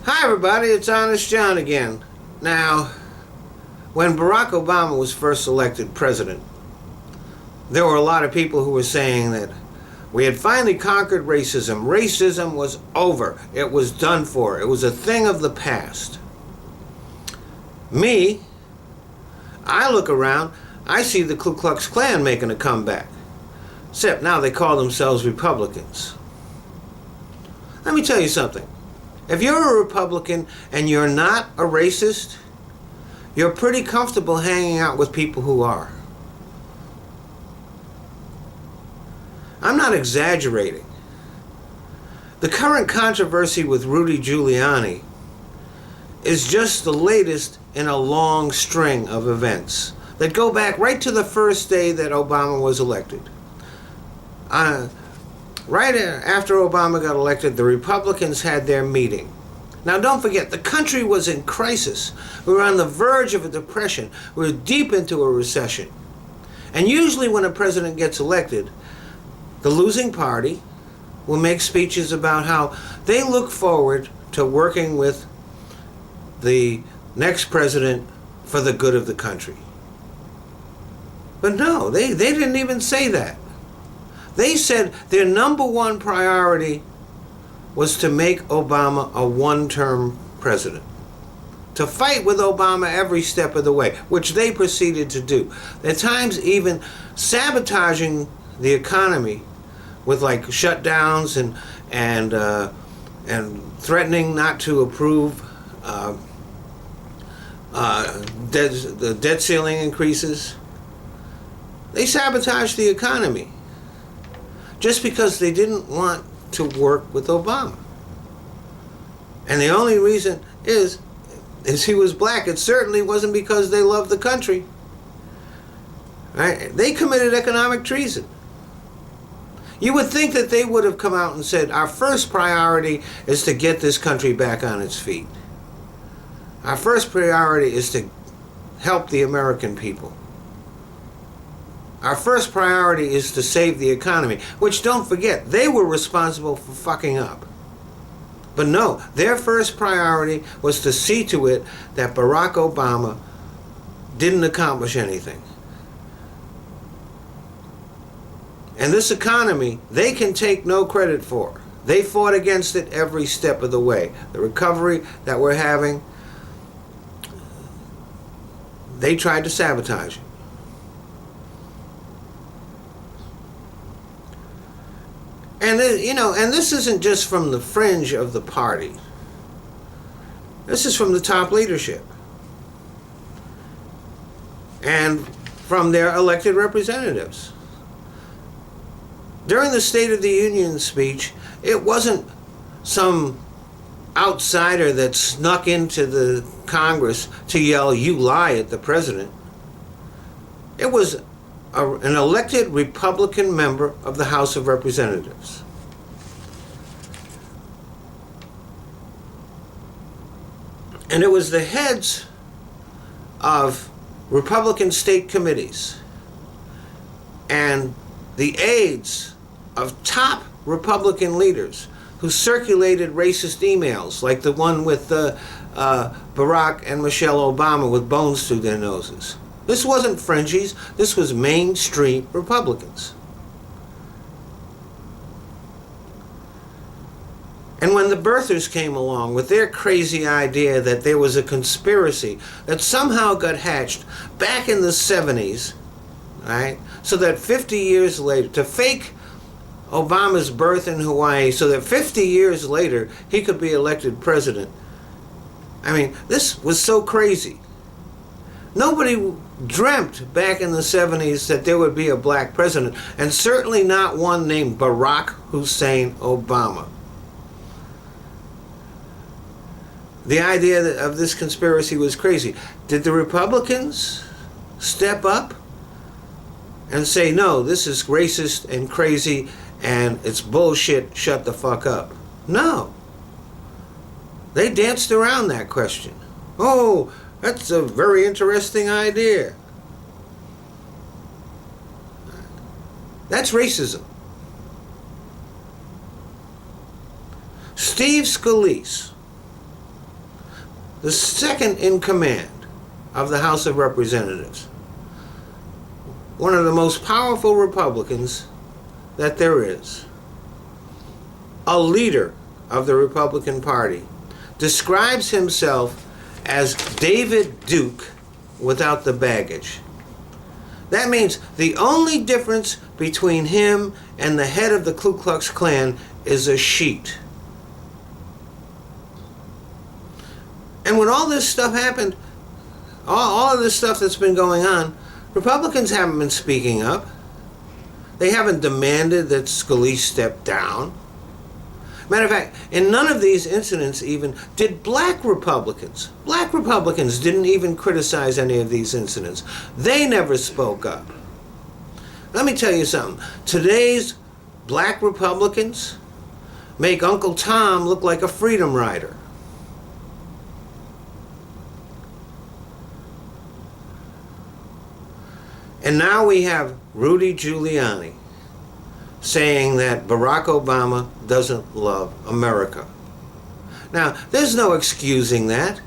Hi everybody, it's Honest John again. Now, when Barack Obama was first elected president, there were a lot of people who were saying that we had finally conquered racism. Racism was over. It was done for. It was a thing of the past. Me, I look around, I see the Ku Klux Klan making a comeback. Except now they call themselves Republicans. Let me tell you something. If you're a Republican and you're not a racist, you're pretty comfortable hanging out with people who are. I'm not exaggerating. The current controversy with Rudy Giuliani is just the latest in a long string of events that go back right to the first day that Obama was elected. Right after Obama got elected, the Republicans had their meeting. Now don't forget, the country was in crisis. We were on the verge of a depression. We were deep into a recession. And usually when a president gets elected, the losing party will make speeches about how they look forward to working with the next president for the good of the country. But no, they didn't even say that. They said their number one priority was to make Obama a one-term president. To fight with Obama every step of the way, which they proceeded to do. At times even sabotaging the economy with like shutdowns and threatening not to approve the debt ceiling increases. They sabotaged the economy just because they didn't want to work with Obama. And the only reason is he was black. It certainly wasn't because they loved the country. Right? They committed economic treason. You would think that they would have come out and said, our first priority is to get this country back on its feet. Our first priority is to help the American people. Our first priority is to save the economy, which, don't forget, they were responsible for fucking up. But no, their first priority was to see to it that Barack Obama didn't accomplish anything. And this economy, they can take no credit for. They fought against it every step of the way. The recovery that we're having, they tried to sabotage it. And and this isn't just from the fringe of the party. This is from the top leadership. And from their elected representatives. During the State of the Union speech, it wasn't some outsider that snuck into the Congress to yell, "You lie," at the president. It was an elected Republican member of the House of Representatives. And it was the heads of Republican state committees and the aides of top Republican leaders who circulated racist emails, like the one with Barack and Michelle Obama with bones through their noses. This wasn't fringies, this was mainstream Republicans. And when the birthers came along with their crazy idea that there was a conspiracy that somehow got hatched back in the 70s, right? So that 50 years later, to fake Obama's birth in Hawaii so that 50 years later he could be elected president. I mean, this was so crazy. Nobody dreamt back in the 70s that there would be a black president, and certainly not one named Barack Hussein Obama. The idea of this conspiracy was crazy. Did the Republicans step up and say, no, this is racist and crazy and it's bullshit, shut the fuck up? No. They danced around that question. Oh, that's a very interesting idea. That's racism. Steve Scalise the second in command of the House of Representatives, one of the most powerful Republicans that there is, a leader of the Republican Party, describes himself as David Duke without the baggage. That means the only difference between him and the head of the Ku Klux Klan is a sheet. And when all this stuff happened, all of this stuff that's been going on, Republicans haven't been speaking up. They haven't demanded that Scalise step down. Matter of fact, in none of these incidents even did black Republicans didn't even criticize any of these incidents. They never spoke up. Let me tell you something. Today's black Republicans make Uncle Tom look like a freedom rider. And now we have Rudy Giuliani saying that Barack Obama doesn't love America. Now, there's no excusing that.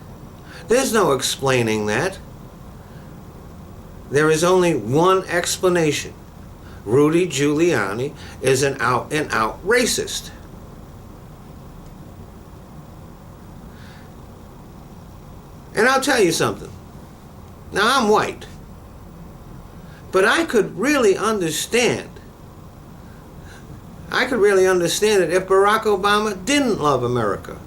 There's no explaining that. There is only one explanation. Rudy Giuliani is an out-and-out racist. And I'll tell you something. Now, I'm white. But I could really understand it if Barack Obama didn't love America.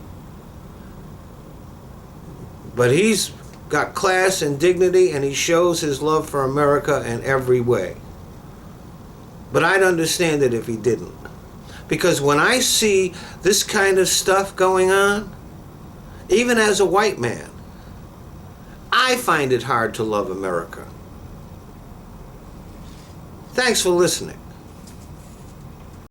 But he's got class and dignity, and he shows his love for America in every way. But I'd understand it if he didn't. Because when I see this kind of stuff going on, even as a white man, I find it hard to love America. Thanks for listening.